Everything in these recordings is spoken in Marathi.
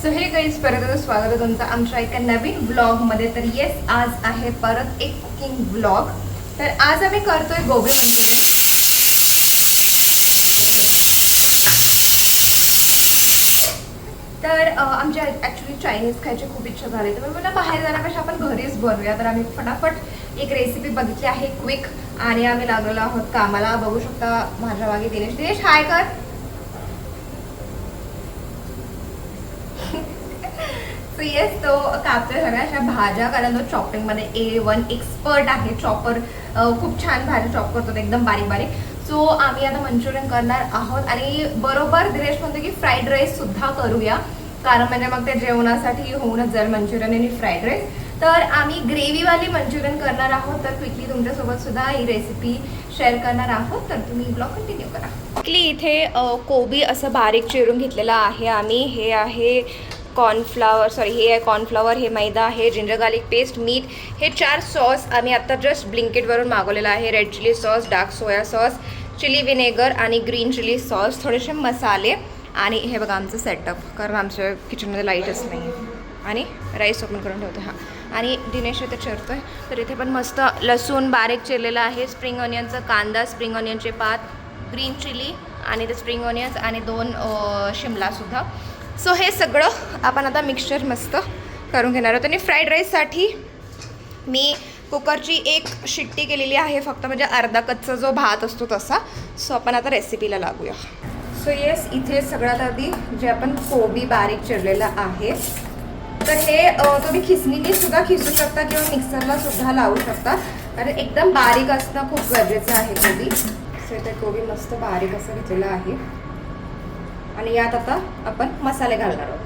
सो हे गाईज परत स्वागत आहे तुमचं आमच्या एका नवीन ब्लॉगमध्ये. तर येस, आज आहे परत एक कुकिंग ब्लॉग. तर आज आम्ही करतोय गोबी मंचुरियन. तर आमच्या ॲक्च्युली चायनीज खायची खूप इच्छा झाली, तर मला बाहेर जाण्यापेक्षा आपण घरीच बनवूया. तर आम्ही फटाफट एक रेसिपी बघितली आहे क्विक, आणि आम्ही लागलेलो आहोत कामाला. बघू शकता माझ्या मागे दिनेश हाय कर. सो येस, तो कापतोय सगळ्या अशा भाज्या, कारण तो चॉपिंगमध्ये A1 एक्सपर्ट आहे. चॉपर खूप छान भाज्या चॉप करतो, एकदम बारीक बारीक. सो आम्ही आता मंचुरियन करणार आहोत, आणि बरोबर दिनेश म्हणतो की फ्राईड राईस सुद्धा करूया, कारण म्हणजे मग ते जेवणासाठी होऊनच जाईल मंचुरियन आणि फ्राईड राईस. तर आम्ही ग्रेव्हीवाली मंचुरियन करणार आहोत. तर क्विकली तुमच्यासोबत सुद्धा ही रेसिपी शेअर करणार आहोत, तर तुम्ही ब्लॉग कंटिन्यू करा. क्विकली इथे कोबी असं बारीक चिरून घेतलेलं आहे आम्ही. हे आहे हे आहे कॉर्नफ्लॉवर, हे मैदा आहे, जिंजर गार्लिक पेस्ट, मीठ, हे 4 सॉस आम्ही आता जस्ट ब्लिंकिटवरून मागवलेला आहे. Red chilli sauce, dark soya sauce, chilli vinegar आणि ग्रीन चिली सॉस, थोडेसे मसाले, आणि हे बघा आमचं सेटअप, कारण आमच्या किचनमध्ये लाईटच नाही. आणि राईस ओपन करून ठेवतो. हां, आणि दिनेश इथे चिरतो आहे. तर इथे पण मस्त लसूण बारीक चिरलेला आहे, स्प्रिंग ऑनियनचा कांदा, स्प्रिंग ऑनियनचे पात, ग्रीन चिली आणि ते स्प्रिंग ऑनियन्स, आणि 2 शिमलासुद्धा. सो हे सगळं आपण आता मिक्सचर मस्त करून घेणार आहोत. आणि फ्राईड राईससाठी मी कुकरची 1 शिट्टी केलेली आहे फक्त, म्हणजे अर्धा कच्चा जो भात असतो तसा. सो आपण आता रेसिपीला लागूया. सो येस, इथे सगळ्यात आधी जे आपण कोबी बारीक चिरलेलं आहे, तर हे तुम्ही खिसणीने सुद्धा खिसू शकता किंवा मिक्सरला सुद्धा लावू शकता, कारण एकदम बारीक असणं खूप गरजेचं आहे कोबी. सो इथे कोबी मस्त बारीक असं घेतलेलं आहे, आणि यात आता आपण मसाले घालणार आहोत.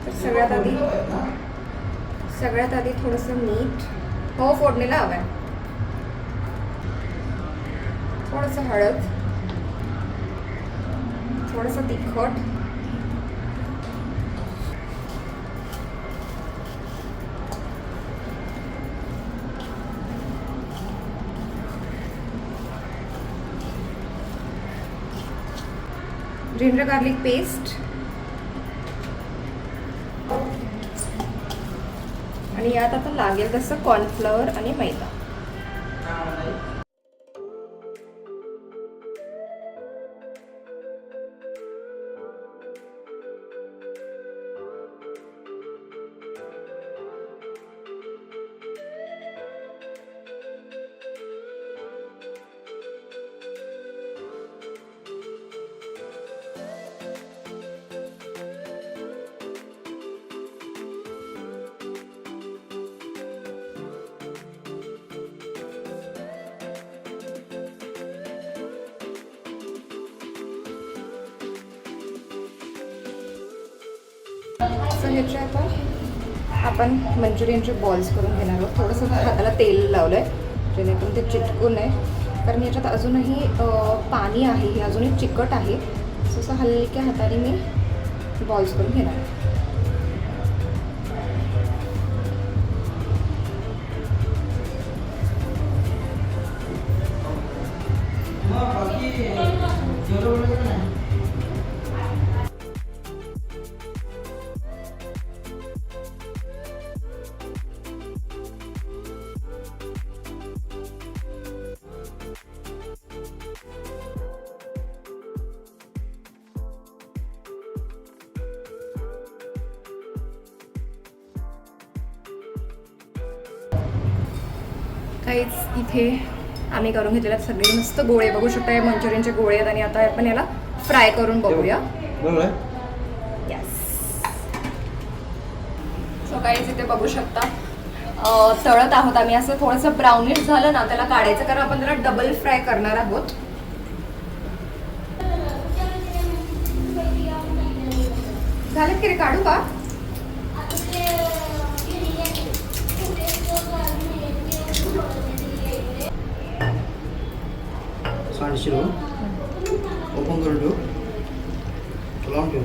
तर सगळ्यात आधी थोडंसं मीठ, हो फोडणीला हवं आहे, थोडंसं हळद, थोडंसं तिखट, जिंजर गार्लिक पेस्ट, आणि यात आता लागेल तसं कॉर्नफ्लॉवर आणि मैदा. सो ह्याचे आता आपण मंचुरियनचे बॉल्स करून घेणार आहोत. थोडंसं हाताला तेल लावलं आहे जेणेकरून ते चिटकू नये, कारण याच्यात अजूनही पाणी आहे, हे अजूनही चिकट आहे. सो असं हलक्या हाताने मी बॉल्स करून घेणार आहे. काहीच इथे आम्ही करून घेतलेले सगळे मस्त गोळे, बघू शकता हे मंचुरियनचे गोळे आहेत, आणि आता आपण याला फ्राय करून बघूया. यस, सो काहीच इथे बघू शकता तळत आहोत आम्ही. असं थोडंसं ब्राउनिश झालं ना त्याला काढायचं, कारण आपण त्याला डबल फ्राय करणार आहोत. झालं की रे, काढू का? ओपन करून ठेव, लावून ठेव.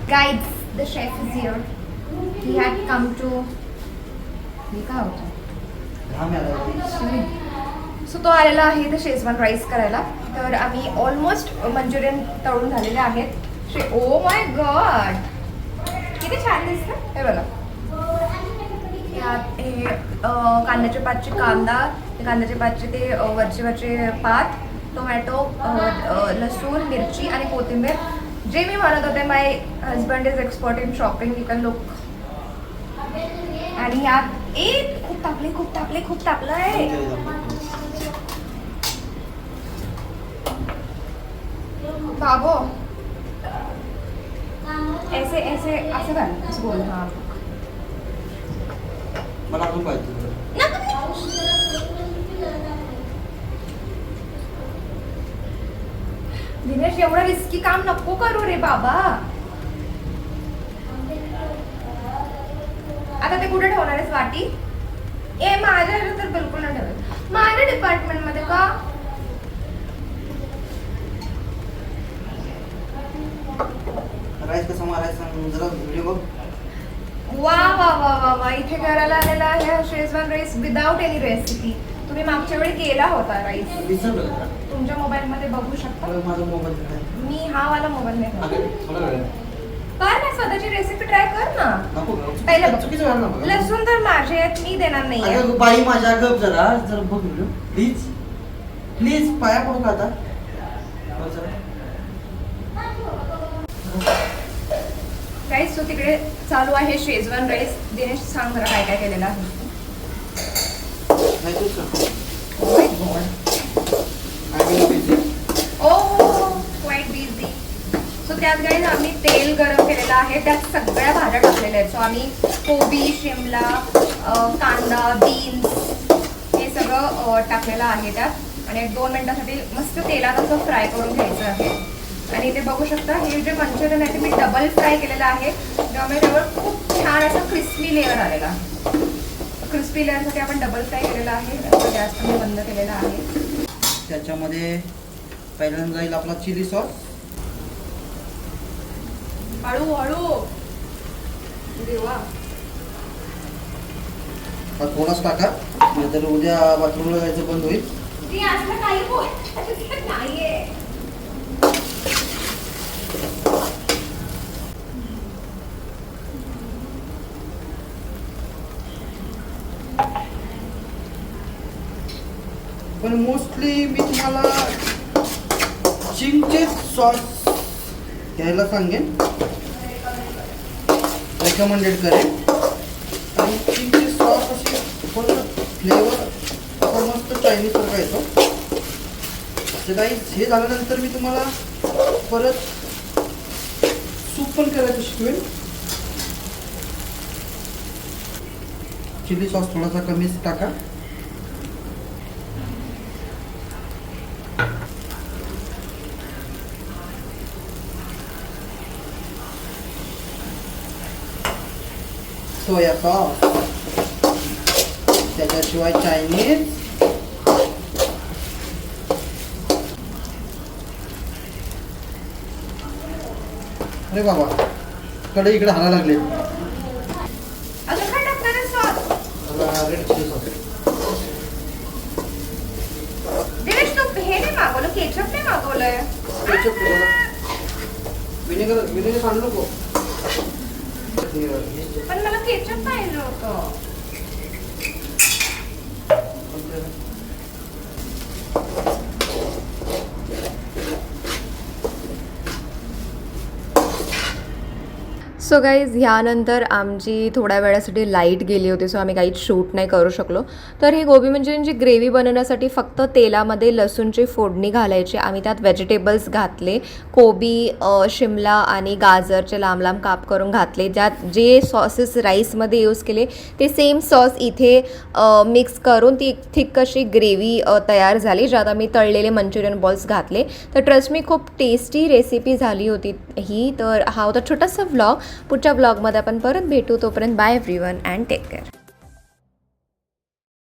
Guys, the chef is here. He had come to so तो आलेला आहे ते शेजवान राईस करायला. तर आम्ही ऑलमोस्ट मंचुरियन तळून झालेले आहेत. ओ माय गॉड, किती छान दिसतं हे बघा. यात हे कांद्याच्या पातचे कांदा, कांद्याच्या पातचे ते वरचे पात, टोमॅटो, लसूण, मिरची आणि कोथिंबीर. जे मी म्हणत होते, my husband is expert in shopping, you can look. आणि यात खूप तापलंय. बाबो ऐसे ऐसे असं घाल, असं बोल. हा मला अजून पाहिजे. दिनेश, एवढं रिस्की काम नको करू रे बाबा. आता ते कुठे ठेवणार आहेस वाटी? ए माझ्या तर बिलकुल नाही ठेवत. माझ्या डिपार्टमेंट मध्ये का? राईस कसा मारायचा जरा व्हिडिओ बघ. वा वा वा वा वा, इथे करायला आलेला आहे Schezwan rice without any recipe. तुम्ही मागच्या वेळी केला होता राईस, विसरलं का? तुमच्या मोबाईल मध्ये बघू शकता. माझा मोबाईल कुठे आहे? मी हा वाला मोबाईल नाही अगं, थोडा वेळ. कर ना, स्वतःची रेसिपी ट्राय कर ना. नको पहिलं बघ. चुकीचं व्हायला नको. लसूण तर माझे आहेत, मी देणार नाही. अगं बाई, माझ्या गप जरा बघ व्हिडिओ प्लीज. प्लीज पाया पडू का आता? बघ जरा. राईस, तो तिकडे चालू आहे शेजवान राईस. दिनेश, सांग बरं काय काय केलेलं आहे. नाही तूच सांग. Quiet busy. सो त्यात काही आम्ही तेल गरम केलेलं आहे, त्यात सगळ्या भाज्या टाकलेल्या आहेत. सो आम्ही कोबी, शिमला, कांदा, बीन्स हे सगळं टाकलेलं आहे त्यात. आणि 1-2 मिनिटासाठी मस्त तेलात असं फ्राय करून घ्यायचं आहे. आणि इथे बघू शकता, हे जे मंचुरियन आहे ते मी डबल फ्राय केलेलं आहे, त्यामुळे त्यावर खूप छान असा क्रिस्पी लेअर आलेला. क्रिस्पी लेअरसाठी आपण डबल फ्राय केलेला आहे. गॅस मी बंद केलेला आहे. त्याच्यामध्ये पहिल्यांदा जाईल आपला चिली सॉस. हळू देवा, हा थोडाच टाका, नाहीतर उद्या बाथरूमला जायचं बंद होईल. ती असं काही बोलत नाहीये. पण मोस्टली मी तुम्हाला चिंचचे सॉस घ्यायला सांगेन, रेकमेंडेड करेन. आणि चिंचचे सॉस असे पण फ्लेवर असा मस्त चायनीज सारखा येतो. तर काही हे झाल्यानंतर मी तुम्हाला परत सूप पण करायचं शिकवेन. चिली सॉस थोडासा कमीच टाका. सोया सॉस, त्याच्याशिवाय चायनीज. अरे बाबा, कडे इकडे हाना लागले. अजून काय टाकणार आहे sauce? Red chilli sauce. Dinesh, तू हे नाही मागवलं, केचप नाही मागवलंय. विनेगर आणू नको. पण मला केचप पाहिजे होतं. सो गाईज, ह्यानंतर आमची थोड्या वेळासाठी लाईट गेली होती, सो आम्ही काहीच शूट नाही करू शकलो. तर ही गोबी मंचुरियनची ग्रेव्ही बनवण्यासाठी फक्त तेलामध्ये लसूणची फोडणी घालायची. आम्ही त्यात व्हेजिटेबल्स घातले, कोबी, शिमला आणि गाजरचे लांब लांब काप करून घातले. ज्यात जे सॉसेस राईसमध्ये यूज केले ते सेम सॉस इथे मिक्स करून ती थिक अशी ग्रेव्ही तयार झाली, ज्यात आम्ही तळलेले मंचुरियन बॉल्स घातले. तर ट्रस्ट मी, खूप टेस्टी रेसिपी झाली होती ही. तर हा होता छोटासा व्लॉग. पुढच्या ब्लॉगमध्ये आपण परत भेटू. तोपर्यंत bye everyone and take care.